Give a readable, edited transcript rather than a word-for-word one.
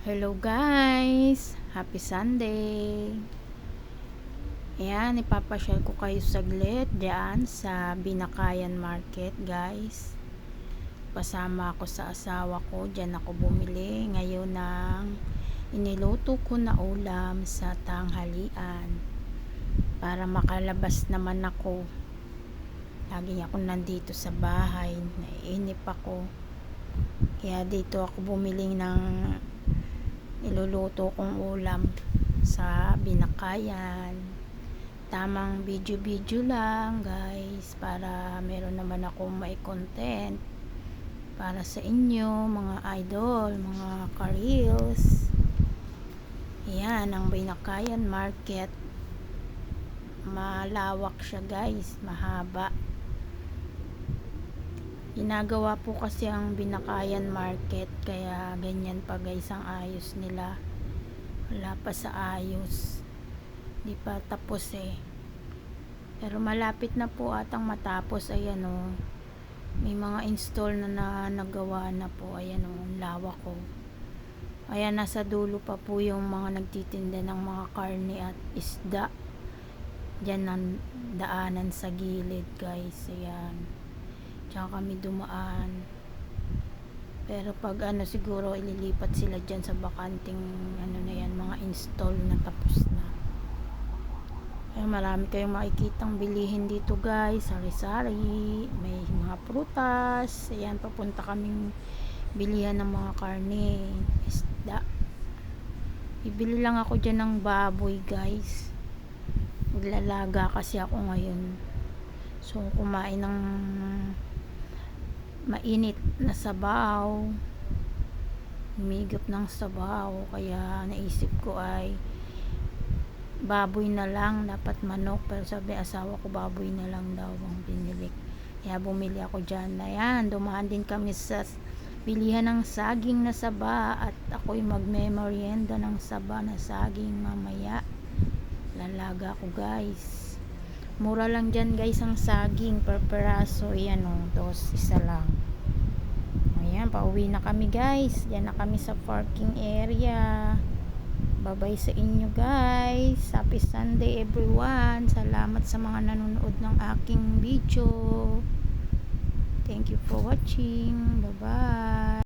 Hello guys! Happy Sunday! Ayan, ipapasyal ko kayo saglit diyan sa Binakayan Market guys. Pasama ako sa asawa ko, diyan ako bumili ngayon ng iniluto ko na ulam sa tanghalian. Para makalabas naman ako. Lagi ako nandito sa bahay, naiinip ako. Kaya dito ako bumili ng iluluto kong ulam sa Binakayan. Tamang video lang guys, para meron naman akong may content para sa inyo mga idol, mga ka-reels. Ayan ang Binakayan Market. Malawak siya guys, mahaba. Ginagawa po kasi ang Binakayan Market, kaya ganyan pa guys ang ayos nila. Wala pa sa ayos, di pa tapos pero malapit na po atang matapos. Ayan o, may mga install na nagawa na po. Ayan o, lawak ko. Ayan, nasa dulo pa po yung mga nagtitinda ng mga karne at isda. Diyan ang daanan sa gilid guys. Ayan, diyan kami dumaan. Pero pag siguro ililipat sila dyan sa bakanting na yan, mga install na tapos na. Ay, marami kayong makikitang bilihin dito guys. Sari-sari, may mga prutas. Ayan, papunta kaming bilihan ng mga karne, isda. Bibili lang ako dyan ng baboy guys. Maglalaga kasi ako ngayon. So kumain ng mainit na sabaw, humigop ng sabaw, kaya naisip ko ay baboy na lang, dapat manok, pero sabi asawa ko baboy na lang daw ang binili, kaya bumili ako dyan. Ayan, dumaan din kami sa bilihan ng saging na saba at ako'y magmemorienda ng saba na saging mamaya. Lalaga ko guys, mura lang dyan guys ang saging per peraso. Ayan o, isa lang. Ayan, pauwi na kami guys. Diyan na kami sa parking area. Bye bye sa inyo guys. Happy Sunday everyone. Salamat sa mga nanonood ng aking video. Thank you for watching. Bye bye.